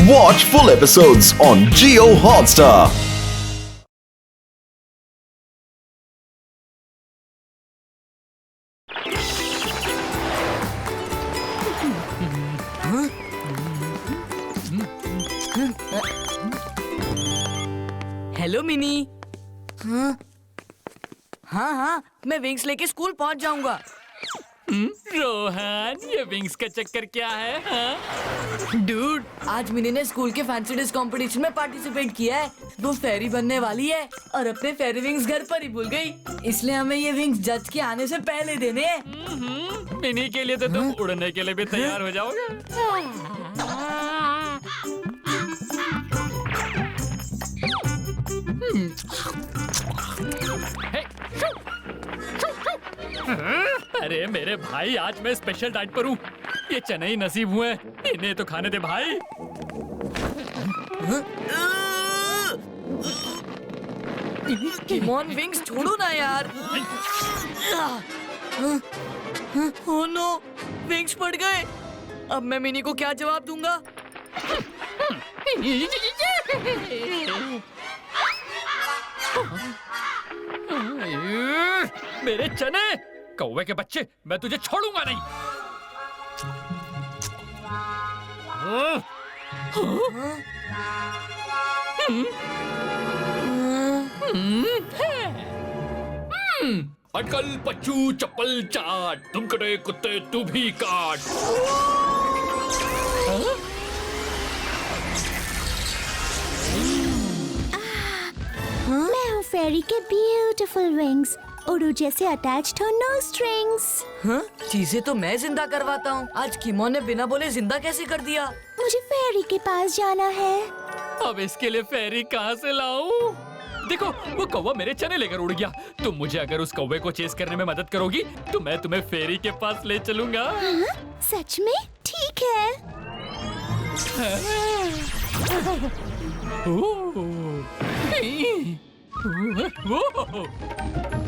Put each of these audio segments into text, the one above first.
Watch full episodes on Jio Hotstar. Hello mini. हाँ हाँ, मैं विंग्स लेके स्कूल पहुंच जाऊंगा। रोहन, ये विंग्स का चक्कर क्या है? हाँ? डूड, आज मिनी ने स्कूल के फैंसी ड्रेस कंपटीशन में पार्टिसिपेट किया है। वो फेरी बनने वाली है और अपने फेरी विंग्स घर पर ही भूल गई, इसलिए हमें ये विंग्स जज के आने से पहले देने हैं। मिनी के लिए तो तुम उड़ने के लिए भी तैयार हो जाओगे। अरे मेरे भाई, आज मैं स्पेशल डाइट पर हूँ। ये चने ही नसीब हुए, इन्हें तो खाने दे भाई। किमोन, विंग्स छोड़ो ना यार। ओह नो, विंग्स पड़ गए। अब मैं मिनी को क्या जवाब दूंगा? मेरे चने, कौवे के बच्चे, मैं तुझे छोड़ूंगा नहीं। अटकल पच्चू चप्पल चाट, तुम कटे कुत्ते तू भी काट। मैं हूँ फेरी के ब्यूटीफुल विंग्स, उड़ू जैसे अटैच्ड हो, नो स्ट्रिंग्स। हाँ? चीजें तो मैं जिंदा करवाता हूँ, आज किमोन ने बिना बोले जिंदा कैसे कर दिया? मुझे फेरी के पास जाना है। अब इसके लिए फेरी कहाँ से लाऊं? देखो, वो कौवा मेरे चने लेकर उड़ गया। तुम मुझे अगर उस कौवे को चेस करने में मदद करोगी तो मैं तुम्हें फेरी के पास ले चलूंगा। हाँ? सच में? ठीक है।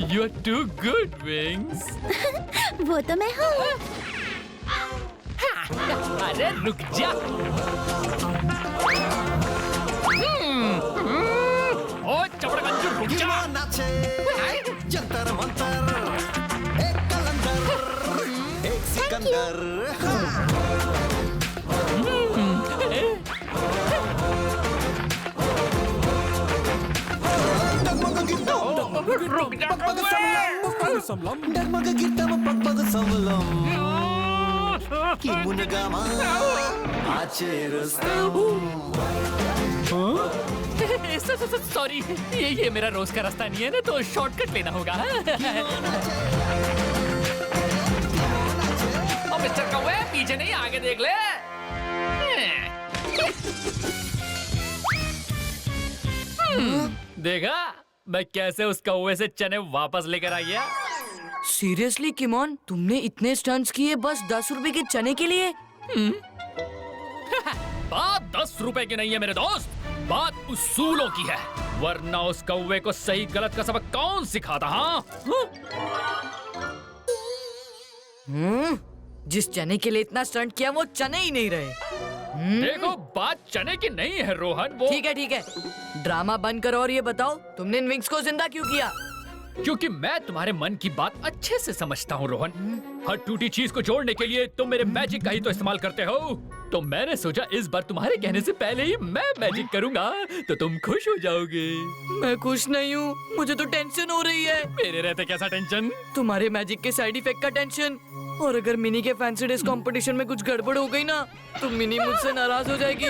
You are too good, Wings. वो तो मैं हूँ। अरे रुक जा। ओ चपड़गंजू, रुक जा। जंतर मंतर, एक कलंदर, एक सिकंदर। रुक जा डगमग गिरतम पगपग समलम, किमुन गामा आचे रस्तम। सॉरी, ये मेरा रोज का रास्ता नहीं है ना, तो शॉर्टकट लेना होगा। और मिस्टर कौवे, पीछे नहीं, आगे देख ले। देखा मैं कैसे उस कौवे से चने वापस लेकर आ गया? सीरियसली किमोन, तुमने इतने स्टंट्स किए बस 10 रुपए के चने के लिए? बात 10 रुपए की नहीं है मेरे दोस्त, बात उसूलों की है। वरना उस कौवे को सही गलत का सबक कौन सिखाता? हाँ? जिस चने के लिए इतना स्टंट किया वो चने ही नहीं रहे। देखो, बात चने की नहीं है रोहन, वो ठीक है, ड्रामा बंद करो और ये बताओ, तुमने इन विंग्स को जिंदा क्यों किया? क्योंकि मैं तुम्हारे मन की बात अच्छे से समझता हूँ रोहन। हर टूटी चीज को जोड़ने के लिए तुम मेरे मैजिक का ही तो इस्तेमाल करते हो। तो मैंने सोचा इस बार तुम्हारे कहने से पहले ही मैं मैजिक करूंगा तो तुम खुश हो जाओगे। मैं खुश नहीं हूँ, मुझे तो टेंशन हो रही है। मेरे रहते कैसा टेंशन? तुम्हारे मैजिक के साइड इफेक्ट का टेंशन। और अगर मिनी के फैंसी ड्रेस कंपटीशन में कुछ गड़बड़ हो गई ना तो मिनी मुझसे नाराज हो जाएगी।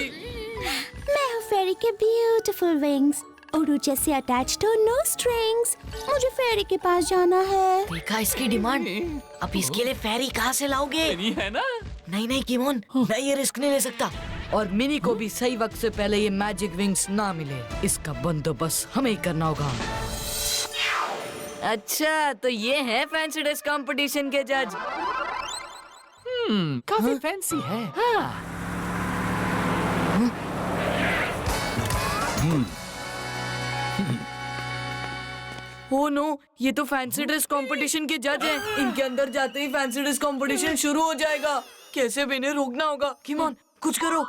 मैं हूँ फेरी के ब्यूटीफुल विंग्स, उड़ू जैसे अटैच्ड हो, नो स्ट्रिंग्स। मुझे फेरी के पास जाना है। देखा इसकी डिमांड। अब इसके लिए फेरी कहाँ से लाओगे? नहीं है ना? नहीं किमोन, मैं ये रिस्क नहीं ले सकता। और मिनी को भी सही वक्त से पहले ये मैजिक विंग्स ना मिले, इसका बंदोबस्त हमें ही करना होगा। अच्छा, तो ये है फैंसी ड्रेस कंपटीशन के जज। काफी फैंसी है। ओ नो, ये तो फैंसी ड्रेस कंपटीशन के जज हैं। इनके अंदर जाते ही फैंसी ड्रेस कंपटीशन शुरू हो जाएगा। कैसे भी इन्हें रोकना होगा। किमोन, कुछ करो।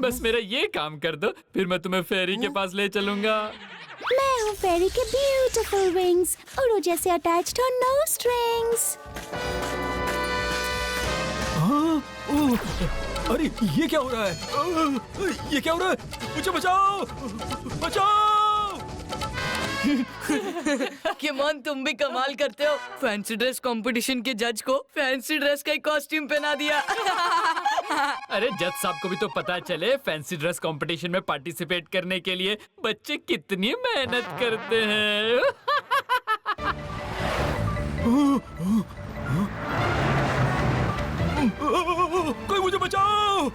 बस मेरा ये काम कर दो, फिर मैं तुम्हें फेरी के पास ले चलूंगा। मैं हूँ फेरी के ब्यूटीफुल विंग्स, उड़ो जैसे अटैच्ड हो, नो स्ट्रिंग्स। अरे ये क्या हो रहा है? ये क्या हो रहा है? मुझे बचाओ, बचाओ! किमोन, तुम भी कमाल करते हो। फैंसी ड्रेस कंपटीशन के जज को फैंसी ड्रेस का कॉस्ट्यूम पहना दिया। अरे जज साहब को भी तो पता चले फैंसी ड्रेस कंपटीशन में पार्टिसिपेट करने के लिए बच्चे कितनी मेहनत करते हैं। कोई मुझे बचाओ!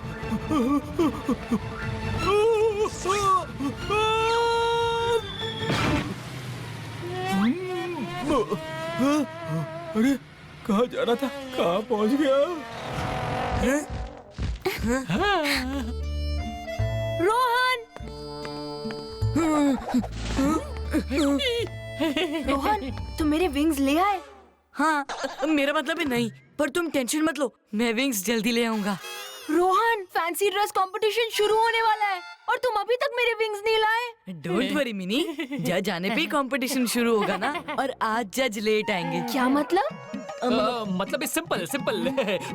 अरे कहाँ जा रहा था? कहाँ पहुँच गया? रोहन! रोहन, तुम मेरे विंग्स ले आए? हाँ, मेरा मतलब है नहीं, पर तुम टेंशन मत लो, मैं विंग्स जल्दी ले आऊंगा। रोहन, फैंसी ड्रेस कंपटीशन शुरू होने वाला है और तुम अभी तक मेरे विंग्स नहीं लाए। डोंट वरी मिनी, जज आने पे कंपटीशन शुरू होगा ना। और आज जज लेट आएंगे। क्या मतलब? मतलब सिंपल सिंपल।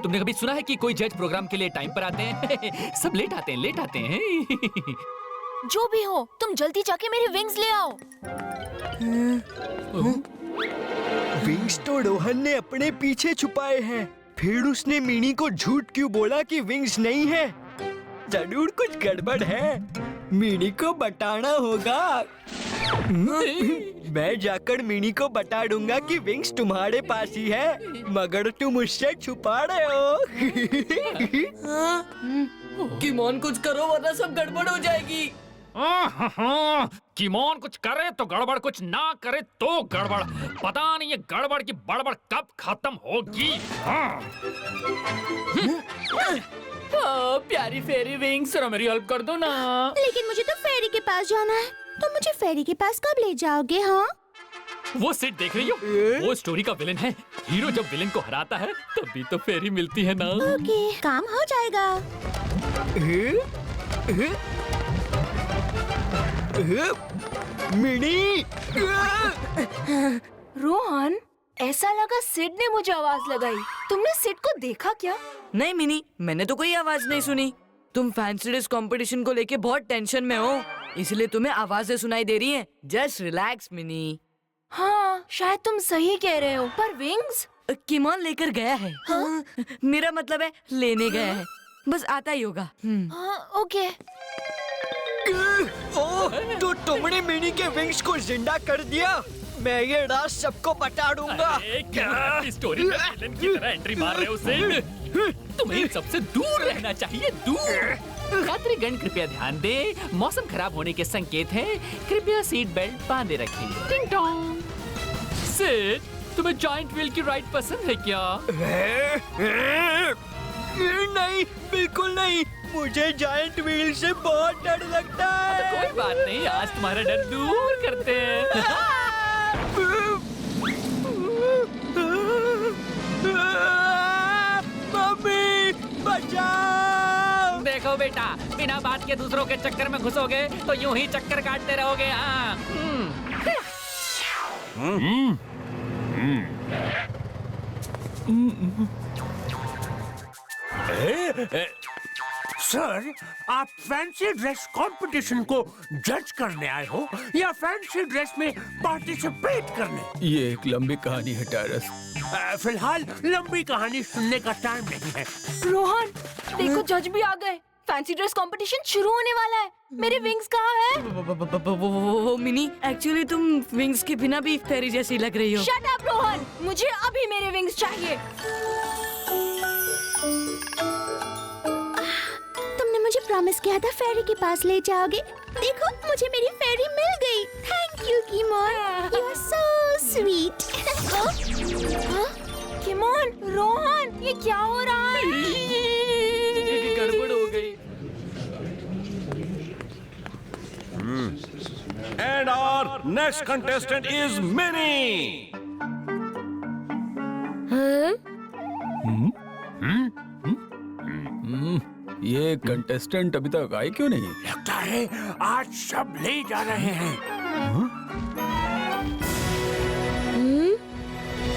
तुमने कभी सुना है कि कोई जज प्रोग्राम के लिए टाइम पर आते हैं? सब लेट आते हैं, लेट आते हैं। जो भी हो, तुम जल्दी जाके मेरे विंग्स ले आओ। विंग्स तो रोहन ने अपने पीछे छुपाए हैं। फिर उसने मिनी को झूठ क्यों बोला कि विंग्स नहीं है? जरूर कुछ गड़बड़ है। मिनी को बताना होगा। मैं जाकर मिनी को बता दूंगा कि विंग्स तुम्हारे पास ही है, मगर तुम उससे छुपा रहे हो। किमोन, कुछ करो वरना सब गड़बड़ हो जाएगी। किमोन कुछ करे तो गड़बड़, कुछ ना करे तो गड़बड़। पता नहीं ये गड़बड़ की बड़बड़ कब खत्म होगी। प्यारी फेरी विंग्स, जरा मेरी हेल्प कर दो ना। लेकिन मुझे तो फेरी के पास जाना है। तो मुझे फेरी के पास कब ले जाओगे? हाँ, वो सीट देख रही हो? वो स्टोरी का विलन है। हीरो जब विलन को हराता है तभी तो फेरी मिलती है ना। ओके, काम हो जाएगा। मिनी! रोहन, ऐसा लगा सिड ने मुझे आवाज लगाई। तुमने सिड को देखा क्या? नहीं मिनी, मैंने तो कोई आवाज नहीं सुनी। तुम फैंसी ड्रेस कंपटीशन को लेके बहुत टेंशन में हो, इसलिए तुम्हें आवाजें सुनाई दे रही हैं। Just relax mini. हाँ, शायद तुम सही कह रहे हो, पर विंग्स? किमोन लेकर गया है। हाँ? मेरा मतलब है लेने गया है, बस आता ही होगा। हाँ, ओके। ओह, तो तुमने मिनी के विंग्स को जिंदा कर दिया। मैं ये राज सबको बता दूंगा। अरे, क्या स्टोरी में विलन की तरह एंट्री मार रहे हो सिड? तुम्हें इन सबसे दूर रहना चाहिए, दूर। यात्रीगण कृपया ध्यान दें, मौसम खराब होने के संकेत हैं। कृपया सीट बेल्ट बांधे रखें। टिंग टोंग। सिड, तुम्हें जॉइंट व्हील की राइड पसंद है क्या? नहीं, बिल्कुल नहीं। मुझे जायंट व्हील से बहुत डर लगता है। कोई बात नहीं, आज तुम्हारा डर दूर करते हैं। मम्मी, बचाओ! देखो बेटा, बिना बात के दूसरों के चक्कर में घुसोगे तो यूं ही चक्कर काटते रहोगे। हाँ। सर, आप फैंसी ड्रेस कंपटीशन को जज करने आए हो या फैंसी ड्रेस में पार्टिसिपेट करने? ये एक लंबी कहानी है टेरस। फिलहाल लंबी कहानी सुनने का टाइम नहीं है। रोहन, देखो जज भी आ गए। फैंसी ड्रेस कंपटीशन शुरू होने वाला है। मेरे विंग्स कहाँ हैं? वो मिनी, एक्चुअली तुम विंग्स के बिना भी फेरी जैसी लग रही हो। शट अप रोहन, मुझे अभी मेरे विंग्स चाहिए। तुमने मुझे प्रॉमिस किया था फेरी के पास ले जाओगे। देखो, मुझे मेरी फेरी मिल गई। थैंक यू किमोन, यू आर सो स्वीट। किमोन, रोहन, ये क्या हो रहा है? गड़बड़ हो गई। And our next contestant is Minnie. ये कंटेस्टेंट अभी तक आए क्यों नहीं? लगता है आज सब ले जा रहे हैं।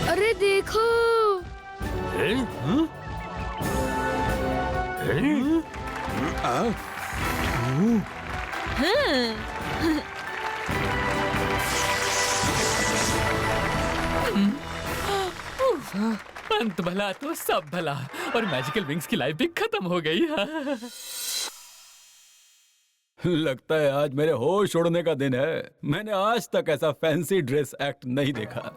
अरे देखो, अंत भला तो सब भला, और मैजिकल विंग्स की लाइफ भी खत्म हो गई। लगता है आज मेरे होश उड़ने का दिन है। मैंने आज तक ऐसा फैंसी ड्रेस एक्ट नहीं देखा,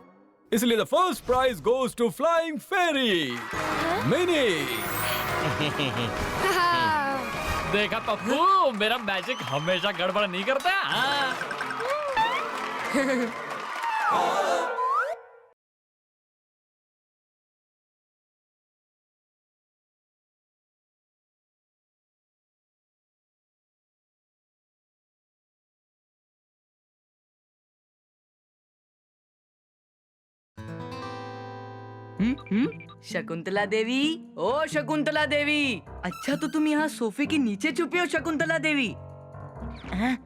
इसलिए the first prize goes to flying fairy Mini. देखा पप्पू, मेरा मैजिक हमेशा गड़बड़ नहीं करता। शकुंतला देवी, ओ शकुंतला देवी, अच्छा तो तुम यहाँ सोफे के नीचे छुपे हो शकुंतला देवी? हैं?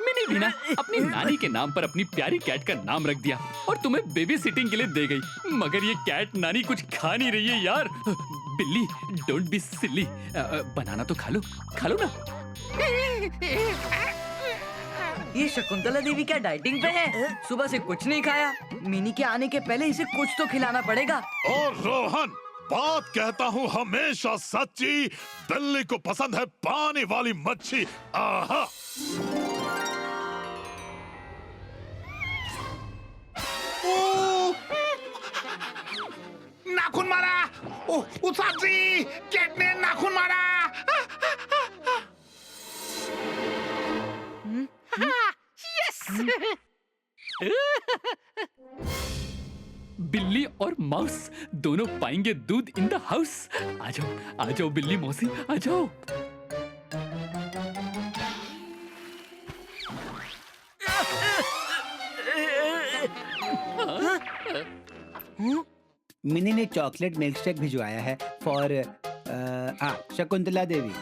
मिनी वीना अपनी नानी के नाम पर अपनी प्यारी कैट का नाम रख दिया और तुम्हें बेबी सिटिंग के लिए दे गई, मगर ये कैट नानी कुछ खा नहीं रही है यार। बिल्ली, डोंट बी सिली, बनाना तो खा लो ना। ये शकुंतला देवी क्या डाइटिंग पे है? सुबह से कुछ नहीं खाया। मिनी के आने के पहले इसे कुछ तो खिलाना पड़ेगा। और रोहन, बात कहता हूँ हमेशा सच्ची, बिल्ली को पसंद है पानी वाली मच्छी। आहा। नाखून मारा, उसाची कैट ने नाखून मारा। बिल्ली और माउस दोनों पाएंगे दूध इन द हाउस। आ जाओ बिल्ली मौसी, आ जाओ। मिनी ने चॉकलेट मिल्क शेक भिजवाया है फॉर शकुंतला देवी।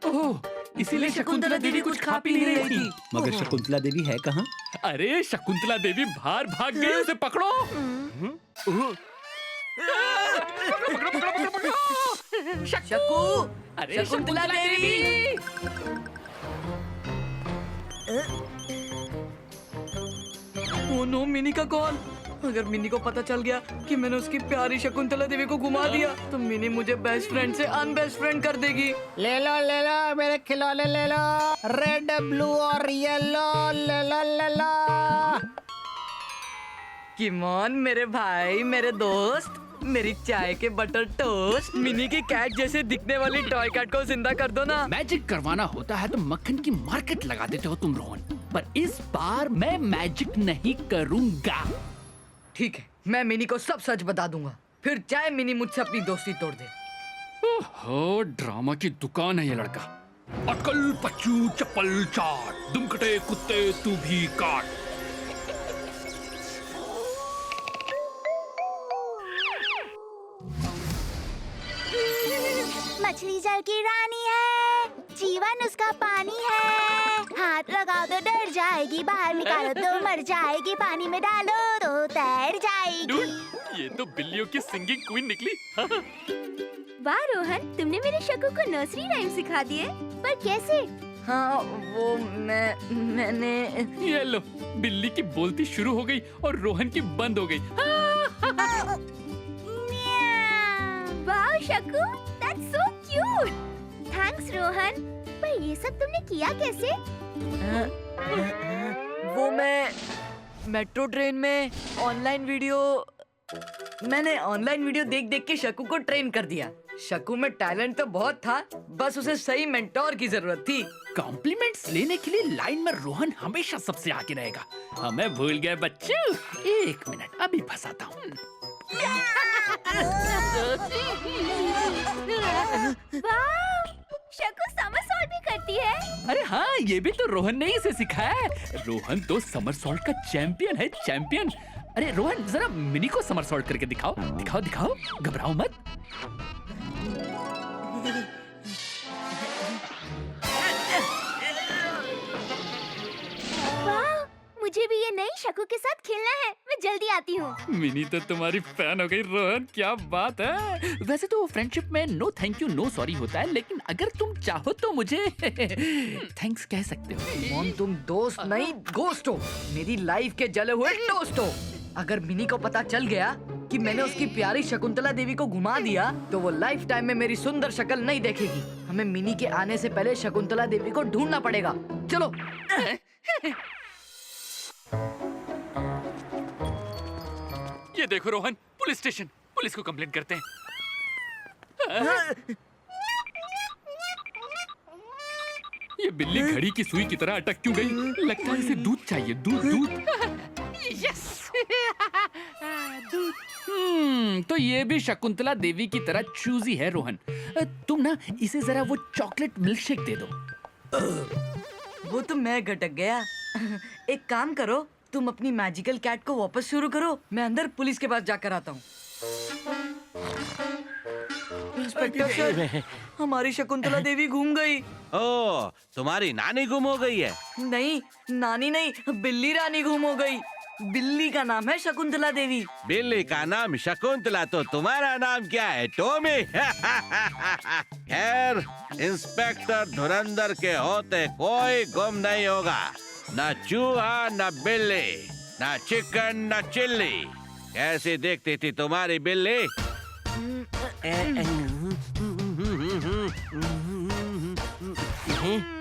ओह, इसीलिए शकुंतला देवी कुछ खा पी नहीं रही थी। मगर शकुंतला देवी है कहाँ? अरे शकुंतला देवी बाहर भाग गई, उसे पकड़ो। शकू, अरे Shakuntala Devi. Oh no, mini का कॉल। अगर मिनी को पता चल गया कि मैंने उसकी प्यारी शकुंतला देवी को घुमा दिया, तो मिनी मुझे बेस्ट फ्रेंड से अनबेस्ट फ्रेंड कर देगी। ले लो मेरे खिलौने ले लो, रेड ब्लू और येलो ले लो। किमॉन मेरे भाई, मेरे दोस्त, मेरी चाय के बटर टोस्ट। मिनी की कैट जैसे दिखने वाली टॉय कैट को जिंदा कर दो ना। मैजिक करवाना होता है तो मक्खन की मार्केट लगा देते हो तुम रोहन, पर इस बार मैं मैजिक नहीं करूंगा। ठीक है, मैं मिनी को सब सच बता दूंगा, फिर चाहे मिनी मुझसे अपनी दोस्ती तोड़ दे। ओहो, ड्रामा की दुकान है ये लड़का। अकल पच्चू चप्पल चाट, दुम कटे कुत्ते तू भी काट। मछली जल की रानी है, जीवन उसका पानी है। हाथ लगाओ तो डर जाएगी, बाहर निकालो तो मर जाएगी, पानी में डालो तो तैर जाएगी। ये तो बिल्लियों की सिंगिंग क्वीन निकली। वाह रोहन, तुमने मेरे शकू को नर्सरी राइम सिखा दिए, पर कैसे? हाँ, वो मैंने ये लो, बिल्ली की बोलती शुरू हो गई और रोहन की बंद हो गई। वाह शकू, that's so cute. Thanks Rohan, पर ये सब तुमने किया कैसे? वो मैं मेट्रो ट्रेन में मैंने ऑनलाइन वीडियो देख के शकू को ट्रेन कर दिया। शकू में टैलेंट तो बहुत था, बस उसे सही मेंटोर की जरूरत थी। कॉम्प्लीमेंट्स लेने के लिए लाइन में रोहन हमेशा सबसे आगे रहेगा। हमें भूल गए बच्चों, एक मिनट अभी फंसाता हूँ। वाह, शकू समरसॉल्ट समरसॉल्ट भी करती है। अरे हाँ, ये भी तो रोहन ने ही इसे सिखाया है। रोहन तो समरसॉल्ट का चैंपियन है, चैंपियन। अरे रोहन, जरा मिनी को समरसॉल्ट करके दिखाओ, दिखाओ दिखाओ, घबराओ मत। मुझे भी ये नई शकू के साथ खेलना है। मैं जल्दी आती हूँ। मिनी तो तुम्हारी फैन हो गई रोहन, क्या बात है। वैसे तो फ्रेंडशिप में no thank you no sorry होता है, लेकिन अगर तुम चाहो तो मुझे थैंक्स कह सकते हो। मोन, तुम दोस्त नहीं घोस्ट हो, मेरी लाइफ के जले हुए टोस्ट हो। अगर मिनी को पता चल गया कि मैंने उसकी प्यारी शकुंतला देवी को घुमा दिया तो वो लाइफ टाइम में मेरी सुंदर शक्ल नहीं देखेगी। हमें मिनी के आने से पहले शकुंतला देवी को ढूंढना पड़ेगा। चलो। ये देखो रोहन, पुलिस स्टेशन, पुलिस को कंप्लेंट करते हैं। ये बिल्ली घड़ी की सुई की तरह अटक क्यों गई? लगता है इसे दूध चाहिए, दूध दूध। यस। दूध। तो ये भी शकुंतला देवी की तरह चूजी है रोहन। तुम ना इसे जरा वो चॉकलेट मिल्कशेक दे दो। वो तो मैं घटक गया। एक काम करो, तुम अपनी मैजिकल कैट को वापस शुरू करो, मैं अंदर पुलिस के पास जाकर आता हूँ। इंस्पेक्टर सर, हमारी शकुंतला देवी घूम गई। ओ, तुम्हारी नानी गुम हो गई है? नहीं, नानी नहीं, बिल्ली रानी गुम हो गई। बिल्ली का नाम है शकुंतला देवी। बिल्ली का नाम शकुंतला, तो तुम्हारा नाम क्या है? टॉमी। खैर, इंस्पेक्टर धुरंधर के होते कोई गुम नहीं होगा। न चूहा, न बिल्ली, न चिकन, न चिल्ली। कैसी दिखती थी तुम्हारी बिल्ली?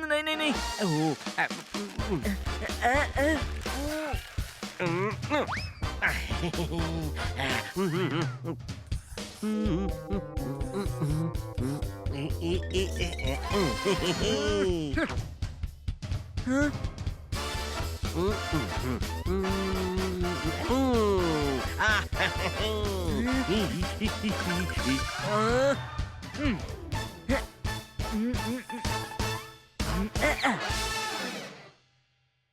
नहीं नहीं नहीं।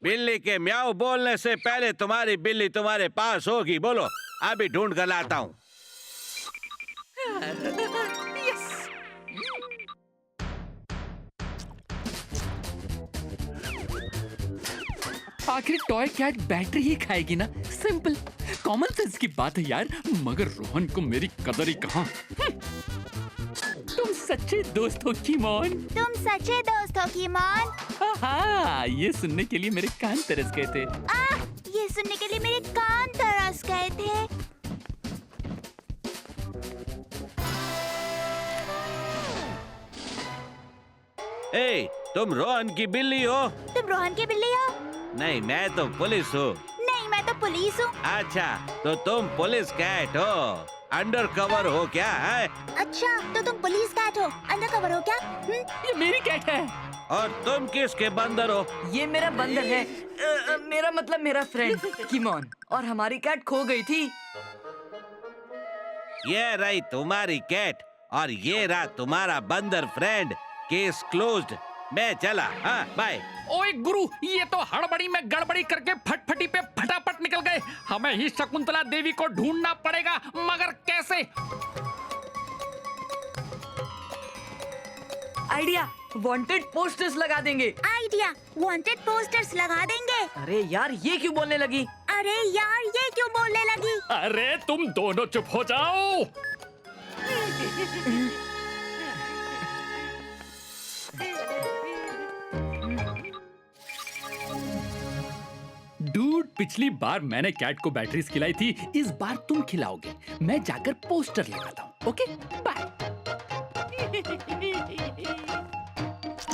बिल्ली के म्याऊ बोलने से पहले तुम्हारी बिल्ली तुम्हारे पास होगी। बोलो, अभी ढूंढ कर लाता हूँ। आखिर टॉय कैट बैटरी ही खाएगी ना? सिंपल, कॉमन सेंस की बात है यार। मगर रोहन को मेरी कदर ही कहाँ। तुम सच्चे दोस्त हो कीमोन। तुम सच्चे दोस्त हो कीमोन। हाँ, ये सुनने के लिए मेरे कान तरस गए थे। ये सुनने के लिए मेरे कान तरस गए थे। ए, तुम रोहन की बिल्ली हो? तुम रोहन की बिल्ली हो? नहीं, मैं तो पुलिस हूँ। नहीं, मैं तो पुलिस हूँ। अच्छा, तो तुम पुलिस कैट हो? अंडर कवर हो क्या है? अच्छा, तो तुम पुलिस कैट हो, अंडर कवर हो क्या? ये मेरी कैट है। और तुम किसके बंदर हो? ये मेरा बंदर है। मेरा मतलब मेरा फ्रेंड कीमोन। और हमारी कैट खो गई थी। ये रही तुम्हारी कैट और ये रहा तुम्हारा बंदर फ्रेंड। Case closed. मैं चला। हाँ, बाय। ओए गुरु, ये तो हड़बड़ी में गड़बड़ी करके फटफटी पे फटाफट निकल गए। हमें ही शकुंतला देवी को ढूंढना पड़ेगा, मगर कैसे? आइडिया, वांटेड पोस्टर्स लगा देंगे। आइडिया, वांटेड पोस्टर्स लगा देंगे। अरे यार, ये क्यों बोलने लगी? अरे यार, ये क्यों बोलने लगी? अरे तुम दोनों चुप हो जाओ। डूड, पिछली बार मैंने कैट को बैटरीज खिलाई थी, इस बार तुम खिलाओगे। मैं जाकर पोस्टर लगाता हूँ। Okay, bye.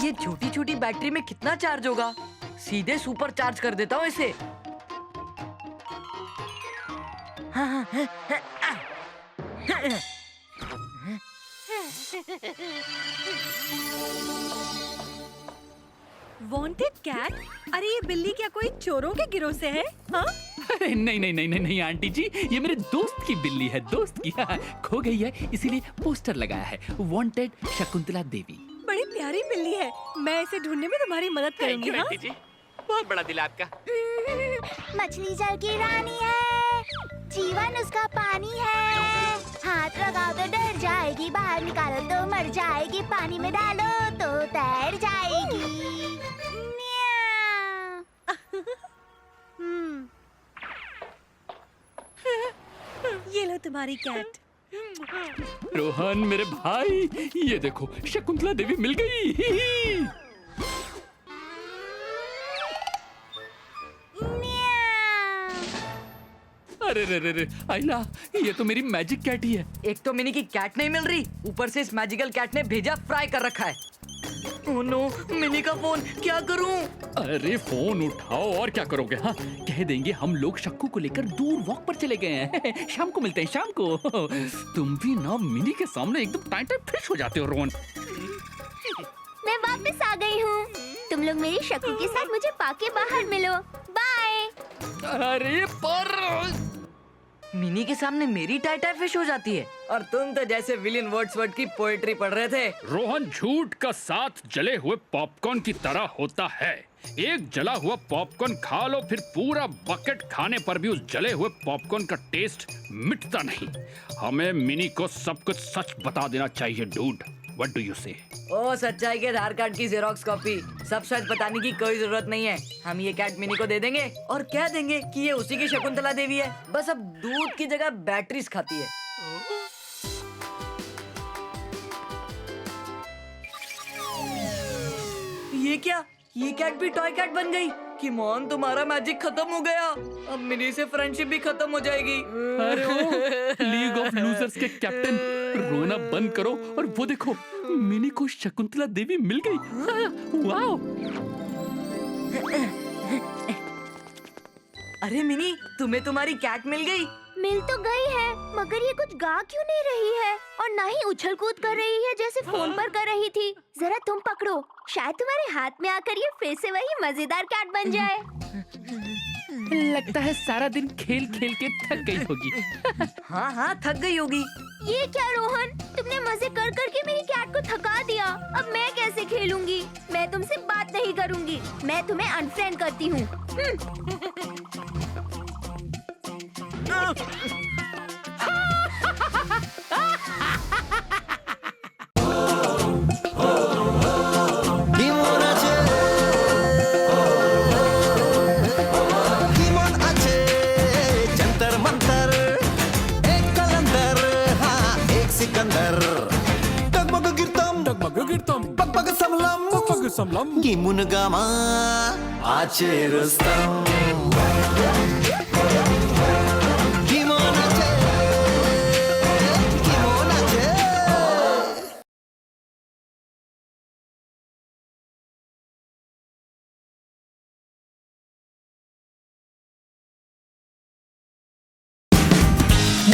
ये छोटी छोटी बैटरी में कितना चार्ज होगा? सीधे सुपर चार्ज कर देता हूँ इसे। Wanted cat? अरे ये बिल्ली क्या कोई चोरों के गिरोह से है? हाँ? अरे नहीं नहीं नहीं नहीं नहीं आंटी जी, ये मेरे दोस्त की बिल्ली है, दोस्त की। खो गई है, इसीलिए पोस्टर लगाया है, वांटेड शकुंतला देवी। बड़े प्यारी बिल्ली है। मैं इसे ढूंढने में तुम्हारी मदद करूंगी। हाँ? जी, बहुत बड़ा दिल आपका। मछली जल की रानी है, जीवन उसका पानी है। हाथ लगाओ तो डर जाएगी, बाहर निकालो तो मर जाएगी, पानी में डालो तो तैर जाएगी। ये लो तुम्हारी कैट। रोहन मेरे भाई, ये देखो शकुंतला देवी मिल गई। अरे रे रे रे आइला, ये तो मेरी मैजिक कैट ही है। एक तो मिनी की कैट नहीं मिल रही, ऊपर से इस मैजिकल कैट ने भेजा फ्राई कर रखा है। ओह नो, मिनी का फोन, क्या करूं? अरे फोन उठाओ और क्या करोगे? हाँ, कह देंगे हम लोग शक्कू को लेकर दूर वॉक पर चले गए हैं। शाम को मिलते हैं, शाम को। तुम भी ना मिनी के सामने एकदम टाइट फिश हो जाते हो रोहन। मैं वापस आ गई हूँ। तुम लोग मेरी शक्कू के साथ मुझे पाके बाहर मिलो। बाय। अरे पर मिनी के सामने मेरी टाइटा फिश हो जाती है, और तुम तो जैसे विलियम वर्ड्सवर्थ की पोएट्री पढ़ रहे थे। रोहन, झूठ का साथ जले हुए पॉपकॉर्न की तरह होता है। एक जला हुआ पॉपकॉर्न खा लो, फिर पूरा बकेट खाने पर भी उस जले हुए पॉपकॉर्न का टेस्ट मिटता नहीं। हमें मिनी को सब कुछ सच बता देना चाहिए dude. What do you say? ओ सच्चाई के आधार कार्ड की जेरोक्स कॉपी। सब सच बताने की कोई जरूरत नहीं है। हम ये कैट मिनी को दे देंगे और कह देंगे कि ये उसी की शकुंतला देवी है, बस अब दूध की जगह बैटरीज खाती है। ये क्या? ये कैट भी टॉय कैट बन गई? कि मोहन, तुम्हारा मैजिक खत्म हो गया। अब मिनी से फ्रेंडशिप भी खत्म हो जाएगी। अरे लीग ऑफ लूजर्स के कैप्टन, रोना बंद करो और वो देखो, मिनी को शकुंतला देवी मिल गई। वाओ! अरे मिनी, तुम्हें तुम्हारी कैट मिल गई? मिल तो गई है, मगर ये कुछ गा क्यों नहीं रही है और ना ही उछल कूद कर रही है जैसे फोन पर कर रही थी। जरा तुम पकड़ो, शायद तुम्हारे हाथ में आकर ये फिर से वही मजेदार कैट बन जाए। लगता है सारा दिन खेल खेल के थक गई होगी। हाँ हाँ, थक गई होगी। ये क्या रोहन, तुमने मजे कर करके मेरी कैट को थका दिया। अब मैं कैसे खेलूंगी? मैं तुमसे बात नहीं करूंगी। मैं तुम्हें अनफ्रेंड करती हूँ। Gimun gama ace Rustam. Gimon ace, gimon ace.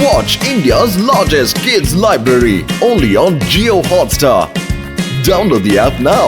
Watch India's largest kids library only on Jio Hotstar. Download the app now.